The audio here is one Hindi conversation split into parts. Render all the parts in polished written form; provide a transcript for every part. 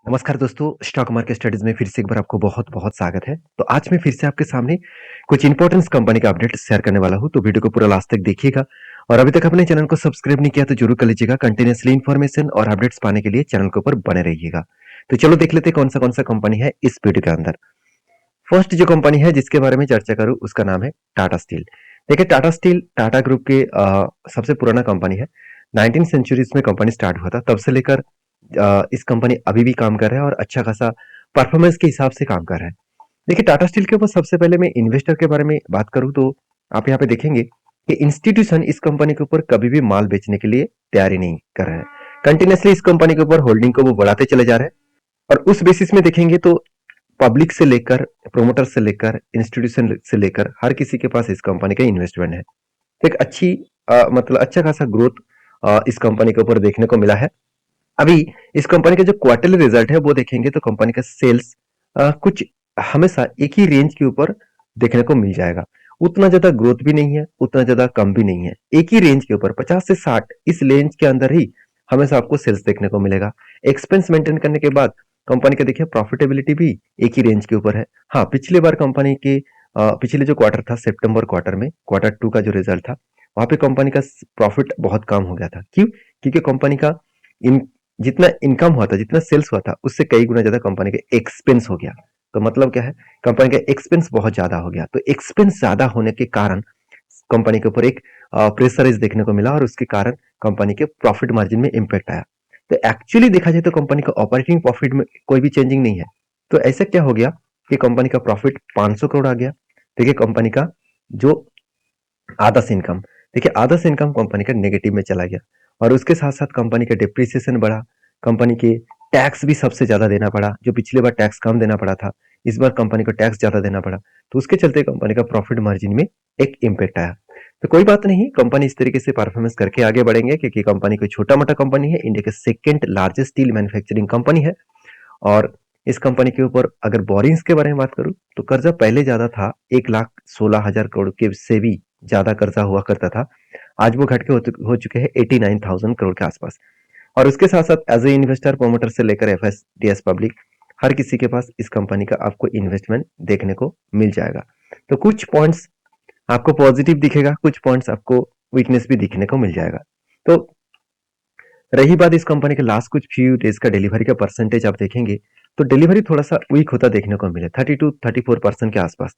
नमस्कार दोस्तों, स्टॉक मार्केट स्टडीज में फिर से एक बार आपको बहुत-बहुत स्वागत है। तो आज मैं फिर से आपके सामने कुछ इंपॉर्टेंट कंपनी का अपडेट शेयर करने वाला हूँ, तो वीडियो को पूरा लास्ट तक देखिएगा और अभी तक अपने चैनल को सब्सक्राइब नहीं किया तो जरूर कर लीजिएगा। कंटिन्यूअसली इन्फॉर्मेशन और अपडेट्स पाने के लिए चैनल के ऊपर बने रहिएगा। तो चलो देख लेते हैं कौन सा कंपनी है इस वीडियो के अंदर। फर्स्ट जो कंपनी है जिसके बारे में चर्चा करूँ उसका नाम है टाटा स्टील। देखिए टाटा स्टील टाटा ग्रुप के सबसे पुराना कंपनी है। 19 सेंचुरीज में कंपनी स्टार्ट हुआ था, तब से लेकर इस कंपनी अभी भी काम कर रहा है और अच्छा खासा परफॉर्मेंस के हिसाब से काम कर रहा है। देखिए टाटा स्टील के ऊपर सबसे पहले मैं इन्वेस्टर के बारे में बात करूं तो आप यहाँ पे देखेंगे कि इंस्टीट्यूशन इस कंपनी के ऊपर कभी भी माल बेचने के लिए तैयारी नहीं कर रहे हैं। कंटिन्यूसली इस कंपनी के ऊपर होल्डिंग को वो बढ़ाते चले जा रहे हैं और उस बेसिस में देखेंगे तो पब्लिक से लेकर प्रोमोटर से लेकर इंस्टीट्यूशन से लेकर हर किसी के पास इस कंपनी का इन्वेस्टमेंट है। तो एक अच्छी मतलब अच्छा खासा ग्रोथ इस कंपनी के ऊपर देखने को मिला है। अभी इस कंपनी का जो क्वार्टरली रिजल्ट है वो देखेंगे तो कंपनी का सेल्स कुछ हमेशा एक ही रेंज के ऊपर देखने को मिल जाएगा। उतना ज्यादा ग्रोथ भी नहीं है, उतना ज्यादा कम भी नहीं है, एक ही रेंज के ऊपर 50 से 60 इस रेंज के अंदर ही हमेशा आपको सेल्स देखने को मिलेगा। एक्सपेंस मेंटेन करने के बाद कंपनी का देखिए प्रॉफिटेबिलिटी भी एक ही रेंज के ऊपर है। हाँ, पिछली बार कंपनी के पिछले जो क्वार्टर था सितंबर क्वार्टर में क्वार्टर 2 का जो रिजल्ट था वहां पे कंपनी का प्रॉफिट बहुत कम हो गया था। क्यों? क्योंकि कंपनी का इन जितना इनकम हुआ था, जितना सेल्स हुआ था, उससे कई गुना ज्यादा कंपनी का एक्सपेंस हो गया। तो मतलब क्या है, कंपनी का एक्सपेंस बहुत ज्यादा हो गया। तो एक्सपेंस ज्यादा होने के कारण कंपनी के ऊपर एक प्रेशराइज देखने को मिला और उसके कारण कंपनी के प्रॉफिट मार्जिन में इम्पैक्ट आया। तो एक्चुअली देखा जाए तो कंपनी का ऑपरेटिंग प्रॉफिट में कोई भी चेंजिंग नहीं है। तो ऐसा क्या हो गया कि कंपनी का प्रॉफिट 500 करोड़ आ गया। देखिए कंपनी का जो आदर्श इनकम, देखिए आदर्श इनकम कंपनी का नेगेटिव में चला गया और उसके साथ साथ कंपनी का डिप्रिसिएशन बढ़ा। कंपनी के टैक्स भी सबसे ज्यादा देना पड़ा। जो पिछले बार टैक्स कम देना पड़ा था, इस बार कंपनी को टैक्स ज्यादा देना पड़ा। तो उसके चलते कंपनी का प्रॉफिट मार्जिन में एक इम्पैक्ट आया। तो कोई बात नहीं, कंपनी इस तरीके से परफॉर्मेंस करके आगे बढ़ेंगे क्योंकि कंपनी कोई छोटा मोटा कंपनी है, इंडिया के second largest steel manufacturing company है। और इस कंपनी के ऊपर अगर बोरिंग्स के बारे में बात करूं तो कर्जा पहले ज्यादा था, 1,16,000 करोड़ के से भी ज्यादा कर्जा हुआ करता था। आज वो घट के हो चुके हैं 89,000 करोड़ के आसपास। और उसके साथ साथ एज ए इन्वेस्टर प्रोमोटर से लेकर एफएसडीएस पब्लिक हर किसी के पास इस कंपनी का आपको इन्वेस्टमेंट देखने को मिल जाएगा। तो कुछ पॉइंट्स आपको पॉजिटिव दिखेगा, कुछ पॉइंट्स आपको वीकनेस भी दिखने को मिल जाएगा। तो रही बात इस कंपनी के लास्ट कुछ फ्यू डेज का डिलीवरी का परसेंटेज आप देखेंगे तो डिलीवरी थोड़ा सा वीक होता देखने को मिले, 32-34% के आसपास।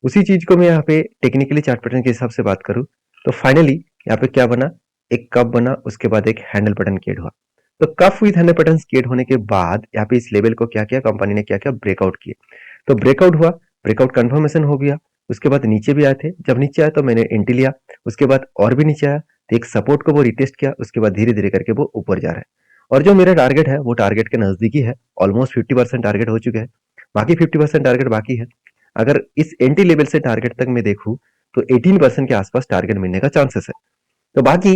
उसी चीज को मैं यहाँ पे टेक्निकली चार्ट पैटर्न के हिसाब से बात करूं तो फाइनली यहाँ पे क्या बना, एक कप बना, उसके बाद एक हैंडल पैटर्न क्रिएट हुआ। तो cup with handle pattern create होने के बाद यहाँ पे इस लेवल को क्या किया कंपनी ने, क्या किया, ब्रेकआउट किए। तो ब्रेकआउट हुआ, ब्रेकआउट कंफर्मेशन हो गया। उसके बाद नीचे भी आए थे, जब नीचे आया तो मैंने एंट्री लिया। उसके बाद और भी नीचे आया तो एक सपोर्ट को वो रिटेस्ट किया। उसके बाद धीरे धीरे करके वो ऊपर जा रहा है और जो मेरा टारगेट है वो टारगेट के नजदीकी है। ऑलमोस्ट 50% टारगेट हो चुके हैं, बाकी 50% टारगेट बाकी है। अगर इस एंट्री लेवल से टारगेट तक मैं देखूं तो 18% के आसपास टारगेट मिलने का चांसेस है। तो बाकी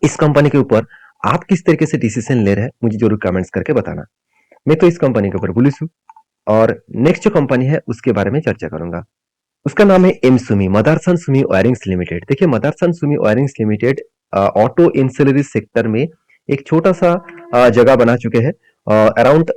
इस कंपनी के ऊपर आप किस तरीके से डिसीजन ले रहे हैं मुझे जरूर कमेंट्स करके बताना। मैं तो इस कंपनी के ऊपर बुलिश हूं और नेक्स्ट जो कंपनी है उसके बारे में चर्चा करूंगा। उसका नाम है M Sumi, Motherson Sumi wirings limited. देखिए Motherson Sumi wirings limited auto ancillary sector में एक छोटा सा जगह बना चुके हैं। अराउंड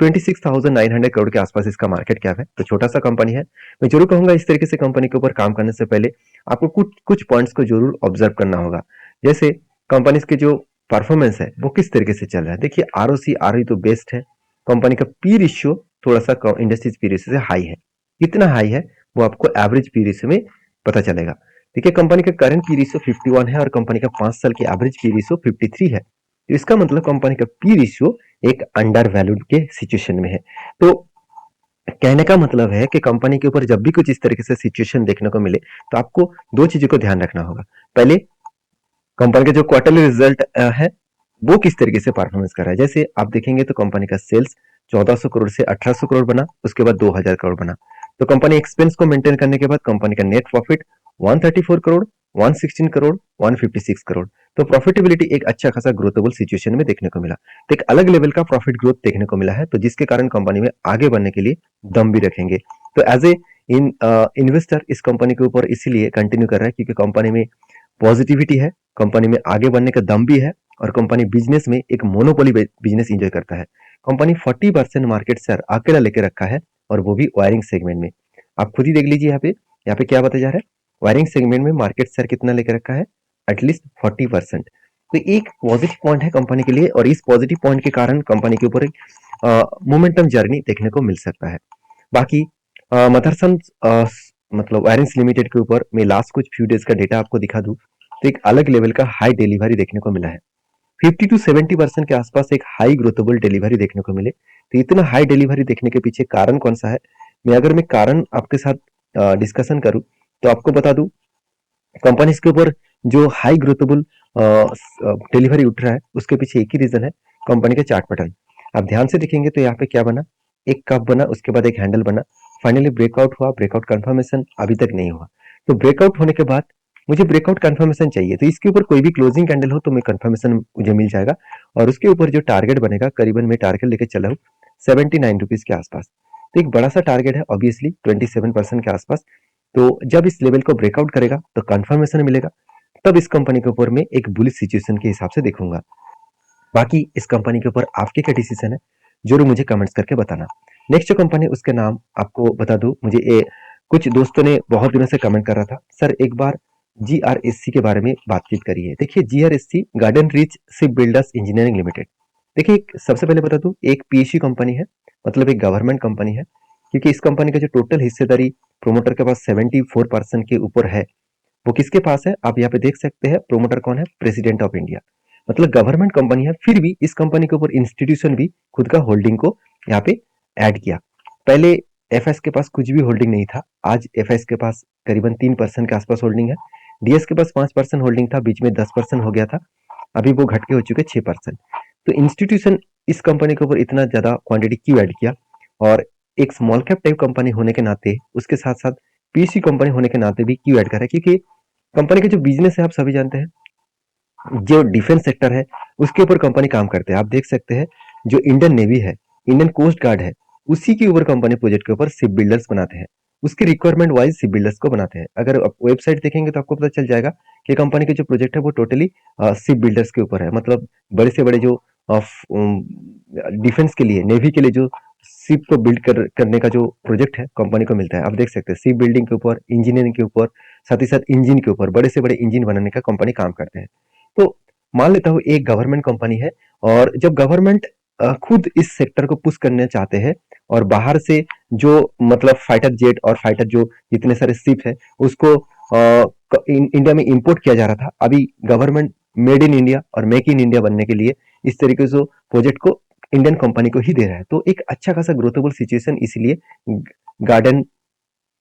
26,900 करोड़ के आसपास इसका मार्केट कैप है। तो छोटा सा कंपनी है। मैं जरूर कहूंगा इस तरीके से कंपनी के ऊपर काम करने से पहले आपको कुछ कुछ पॉइंट्स को जरूर ऑब्जर्व करना होगा। जैसे कंपनी के जो परफॉर्मेंस है वो किस तरीके से चल रहा है। देखिए आरओसी आरओई तो बेस्ट है। कंपनी का पी रेशियो थोड़ा सा इंडस्ट्रीज पी रेशियो से हाई है। कितना हाई है वो आपको एवरेज पी रेशियो में पता चलेगा। देखिए कंपनी का करंट पी रेशियो 51 है और कंपनी का 5 साल की एवरेज पी रेशियो 53 है। तो इसका मतलब कंपनी का पी रेशियो एक अंडर वैल्यूड के सिचुएशन में है। तो कहने का मतलब है कि कंपनी के ऊपर जब भी कुछ इस तरीके से सिचुएशन देखने को मिले तो आपको दो चीजों को ध्यान रखना होगा। पहले कंपनी का जो क्वार्टरली रिजल्ट है वो किस तरीके से परफॉर्मेंस कर रहा है। जैसे आप देखेंगे तो कंपनी का सेल्स 1400 करोड़ से 1800 करोड़ बना, उसके बाद 2000 करोड़ बना। तो कंपनी एक्सपेंस को मेंटेन करने के बाद कंपनी का नेट प्रॉफिट 134 करोड़, 116 करोड़, 156 करोड़। तो प्रॉफिटेबिलिटी एक अच्छा खासा ग्रोथेबल सिचुएशन में देखने को मिला। तो एक अलग लेवल का प्रॉफिट ग्रोथ देखने को मिला है, तो जिसके कारण कंपनी में आगे बढ़ने के लिए दम भी रखेंगे। तो एज ए इन्वेस्टर इस कंपनी के ऊपर इसीलिए कंटिन्यू कर रहा है क्योंकि कंपनी में पॉजिटिविटी है, कंपनी में आगे बढ़ने का दम भी है और कंपनी बिजनेस में एक मोनोपोली बिजनेस एंजॉय करता है। कंपनी 40% मार्केट शेयर अकेला लेके रखा है और वो भी वायरिंग सेगमेंट में। आप खुद ही देख लीजिए यहाँ पे क्या बताया जा रहा है, वायरिंग सेगमेंट में मार्केट शेयर कितना लेके रखा है, एटलीस्ट 40%। तो एक पॉजिटिव पॉइंट है कंपनी के लिए और इस पॉजिटिव पॉइंट के कारण कंपनी के ऊपर एक मोमेंटम जर्नी देखने को मिल सकता है। बाकी मदरसन मतलब वायरिंग्स लिमिटेड के ऊपर मैं लास्ट कुछ फ्यू डेज का डेटा आपको दिखा दूं तो एक अलग लेवल का हाई डिलीवरी देखने को मिला है। 50 to 70% के आसपास एक हाई ग्रोथेबल डिलीवरी देखने को मिले। तो इतना हाई डिलीवरी देखने के पीछे कारण कौन सा है, मैं कारण आपके साथ डिस्कशन करूं तो आपको बता दूं, कंपनीज के ऊपर जो हाई ग्रोथेबल डिलीवरी उठ रहा है उसके पीछे एक ही रीजन है, कंपनी के चार्ट पैटर्न। आप ध्यान से देखेंगे तो यहाँ पे क्या बना, एक कप बना, उसके बाद एक हैंडल बना, फाइनली ब्रेकआउट हुआ, ब्रेकआउट कंफर्मेशन अभी तक नहीं हुआ। तो ब्रेकआउट होने के बाद मुझे ब्रेकआउट कंफर्मेशन चाहिए, तो इसके ऊपर कोई भी क्लोजिंग कैंडल हो तो मैं कंफर्मेशन मुझे मिल जाएगा और उसके ऊपर जो टारगेट बनेगा, करीबन मैं टारगेट लेके चला हूँ 79 रुपीज के आसपास। तो एक बड़ा सा टारगेट है ऑब्वियसली 27% के आसपास। तो जब इस लेवल को ब्रेकआउट करेगा तो कंफर्मेशन मिलेगा, तब इस कंपनी के ऊपर मैं एक बुलिश सिचुएशन के हिसाब से देखूंगा। बाकी इस कंपनी के ऊपर आपके क्या डिसीजन है जरूर मुझे कमेंट्स करके बताना। नेक्स्ट जो कंपनी उसके नाम आपको बता दूं, मुझे कुछ दोस्तों ने बहुत दिनों से कमेंट कर रहा था, सर एक बार जीआरएससी के बारे में बातचीत करिए। देखिए GRSC garden reach ship builders engineering limited. देखिए सबसे पहले बता दूं, एक पीएसयू कंपनी है, मतलब एक गवर्नमेंट कंपनी है, क्योंकि इस कंपनी का जो टोटल हिस्सेदारी प्रोमोटर के पास 74% के ऊपर है। वो किसके पास है आप यहाँ पे देख सकते हैं, प्रोमोटर कौन है, प्रेसिडेंट ऑफ इंडिया। मतलब गवर्नमेंट कंपनी है, फिर भी इस कंपनी के ऊपर इंस्टीट्यूशन भी खुद का होल्डिंग को यहाँ पे ऐड किया। पहले एफएस के पास कुछ भी होल्डिंग नहीं था, आज एफएस के पास करीबन 3% के आसपास होल्डिंग है। डीएस के पास 5% होल्डिंग था, बीच में 10% हो गया था, अभी वो घट के हो चुके 6%। तो इंस्टीट्यूशन इस कंपनी के ऊपर इतना ज्यादा क्वांटिटी क्यों ऐड किया, और एक स्मॉल कैप टाइप कंपनी होने के नाते उसके साथ साथ पीसी कंपनी होने के नाते भी क्यों ऐड कर रहा है, क्योंकि कंपनी का जो बिजनेस है आप सभी जानते हैं, जो डिफेंस सेक्टर है उसके ऊपर कंपनी काम करते हैं। आप देख सकते हैं जो इंडियन नेवी है, इंडियन कोस्ट गार्ड है, उसी के ऊपर कंपनी प्रोजेक्ट के ऊपर शिप बिल्डर्स बनाते हैं, उसकी रिक्वायरमेंट वाइज शिप बिल्डर्स को बनाते हैं। अगर आप वेबसाइट देखेंगे तो आपको पता चल जाएगा कि कंपनी के जो प्रोजेक्ट है वो टोटली शिप बिल्डर्स के ऊपर है। मतलब बड़े से बड़े जो डिफेंस के लिए, नेवी के लिए जो शिप को करने का जो प्रोजेक्ट है कंपनी को मिलता है। आप देख सकते हैं शिप बिल्डिंग के ऊपर, इंजीनियरिंग के ऊपर, साथ ही साथ इंजन के ऊपर, बड़े से बड़े इंजन बनाने का कंपनी काम करते हैं। तो मान लेता हूँ एक गवर्नमेंट कंपनी है, और जब गवर्नमेंट खुद इस सेक्टर को पुश करना चाहते हैं और बाहर से जो मतलब फाइटर जेट और फाइटर जो जितने सारे शिप है उसको इंडिया में इंपोर्ट किया जा रहा था, अभी गवर्नमेंट मेड इन इंडिया और मेक इन इंडिया बनने के लिए इस तरीके से प्रोजेक्ट को इंडियन कंपनी को ही दे रहा है। तो एक अच्छा खासा ग्रोथेबल सिचुएशन इसलिए गार्डन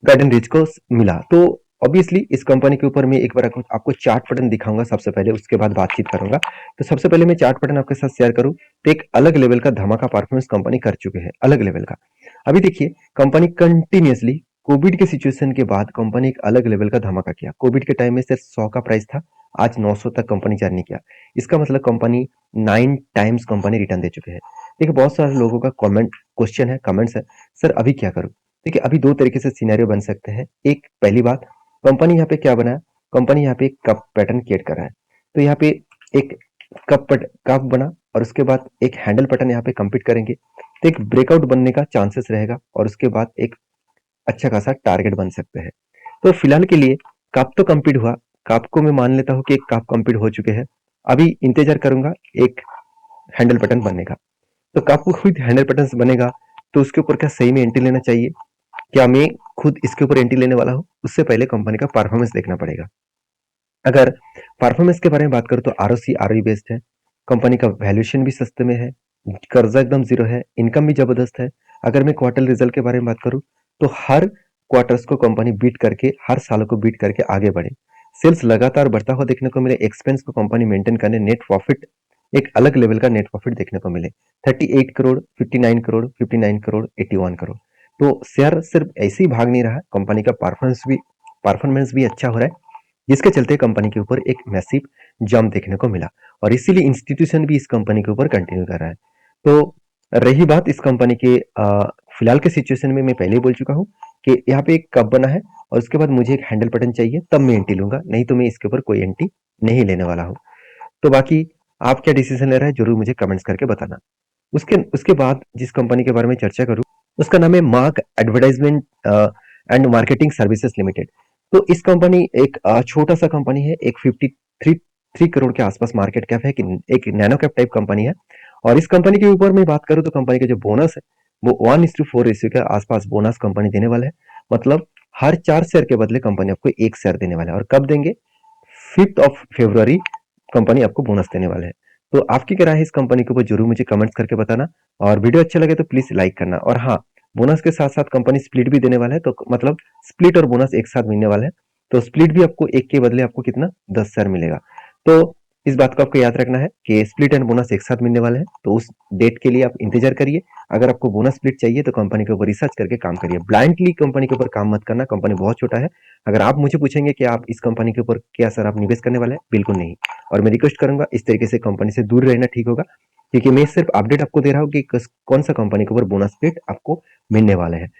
गार्डन रिच को मिला। तो ऑब्वियसली इस कंपनी के ऊपर मैं एक बार आपको चार्ट पैटर्न दिखाऊंगा सबसे पहले, उसके बाद बातचीत करूंगा। तो सबसे पहले मैं चार्ट पैटर्न आपके साथ शेयर करूं तो एक अलग लेवल का धमाका परफॉर्मेंस कंपनी कर चुके हैं, अलग लेवल का। अभी देखिए कंपनी कंटिन्यूअसली कोविड के सिचुएशन के बाद कंपनी एक अलग लेवल का धमाका किया। कोविड के टाइम में सिर्फ 100 का प्राइस था, आज 900 तक कंपनी जर्नी किया। इसका मतलब कंपनी 9 टाइम्स कंपनी रिटर्न दे चुके हैं। देखिए बहुत सारे लोगों का क्वेश्चन है, कमेंट्स है, सर अभी क्या करूं। देखिए अभी दो तरीके से सिनेरियो बन सकते हैं। एक पहली बात, कंपनी यहाँ पे क्या बना है, कंपनी यहाँ पे एक कप पैटर्न क्रिएट कर रहा है। तो यहाँ पे एक कप बना और उसके बाद एक हैंडल पैटर्न यहाँ पे कंप्लीट करेंगे तो एक ब्रेकआउट बनने का चांसेस रहेगा और उसके बाद एक अच्छा खासा टारगेट बन सकते हैं। तो फिलहाल के लिए कप तो कंप्लीट हुआ, कप को मैं मान लेता हूँ कि एक कप कंप्लीट हो चुके हैं। अभी इंतजार करूंगा एक हैंडल पैटर्न बनने का। तो कप को खुद हैंडल पैटर्न बनेगा तो उसके ऊपर क्या सही में एंट्री लेना चाहिए, क्या मैं खुद इसके ऊपर एंट्री लेने वाला हूँ, उससे पहले कंपनी का परफॉर्मेंस देखना पड़ेगा। अगर परफॉर्मेंस के बारे में बात करूँ तो आरओसी आरओई बेस्ड है, कंपनी का वैल्यूएशन भी सस्ते में है, कर्जा एकदम जीरो है, इनकम भी जबरदस्त है। अगर मैं क्वार्टर रिजल्ट के बारे में बात करूँ तो हर क्वार्टर्स को कंपनी बीट करके, हर सालों को बीट करके आगे बढ़े, सेल्स लगातार बढ़ता हुआ देखने को मिले, एक्सपेंस को कंपनी मेंटेन करने, नेट प्रॉफिट एक अलग लेवल का नेट प्रॉफिट देखने को मिले, 38 करोड़, 59 करोड़, 59 करोड़, 81 करोड़। तो शेयर सिर्फ ऐसे ही भाग नहीं रहा, कंपनी का परफॉर्मेंस भी अच्छा हो रहा है, जिसके चलते कंपनी के ऊपर एक मैसिव जंप देखने को मिला और इसीलिए इंस्टीट्यूशन भी इस कंपनी के ऊपर कंटिन्यू कर रहा है। तो रही बात इस कंपनी के फिलहाल के सिचुएशन में, मैं पहले ही बोल चुका हूँ कि यहाँ पे एक कप बना है और उसके बाद मुझे एक हैंडल बटन चाहिए, तब मैं एंट्री लूंगा, नहीं तो मैं इसके ऊपर कोई एंट्री नहीं लेने वाला हूँ। तो बाकी आप क्या डिसीजन ले रहे हैं जरूर मुझे कमेंट्स करके बताना। उसके उसके बाद जिस कंपनी के बारे में चर्चा करूँ, उसका नाम है mark advertisement and marketing services limited. तो इस कंपनी एक छोटा-सा कंपनी है, एक 53 3 करोड़ के आसपास मार्केट कैप है, कि एक नैनो कैप टाइप कंपनी है। और इस कंपनी के ऊपर मैं बात करूँ तो कंपनी का जो बोनस है, वो 1:4 रेशियो के आसपास बोनस कंपनी देने वाला है। मतलब हर 4 शेयर के बदले कंपनी आपको 1 शेयर देने वाला है। और कब देंगे? 5th ऑफ फरवरी कंपनी आपको बोनस देने वाला है। तो आपकी क्या राय है इस कंपनी के ऊपर, जरूर मुझे कमेंट्स करके बताना। और वीडियो अच्छा लगे तो प्लीज लाइक करना। और हाँ, बोनस के साथ साथ कंपनी स्प्लिट भी देने वाला है, तो मतलब स्प्लिट और बोनस एक साथ मिलने वाला है। तो स्प्लिट भी आपको एक के बदले आपको कितना 10 शेयर मिलेगा। तो इस बात को आपको याद रखना है कि स्प्लिट एंड बोनस एक साथ मिलने वाले हैं। तो उस डेट के लिए आप इंतजार करिए। अगर आपको बोनस स्प्लिट चाहिए तो कंपनी के ऊपर रिसर्च करके काम करिए। ब्लाइंडली कंपनी के ऊपर काम मत करना, कंपनी बहुत छोटा है। अगर आप मुझे पूछेंगे कि आप इस कंपनी के ऊपर क्या सर आप निवेश करने वाले हैं, बिल्कुल नहीं। और मैं रिक्वेस्ट करूंगा इस तरीके से कंपनी से दूर रहना ठीक होगा, क्योंकि मैं सिर्फ अपडेट आपको दे रहा हूँ कि कौन सा कंपनी के ऊपर बोनस स्प्लिट आपको मिलने वाले हैं।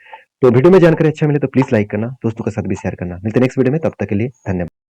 तो वीडियो में जानकारी अच्छा मिले तो प्लीज लाइक करना, दोस्तों के साथ भी शेयर करना। मिलते हैं नेक्स्ट वीडियो में, तब तक के लिए धन्यवाद।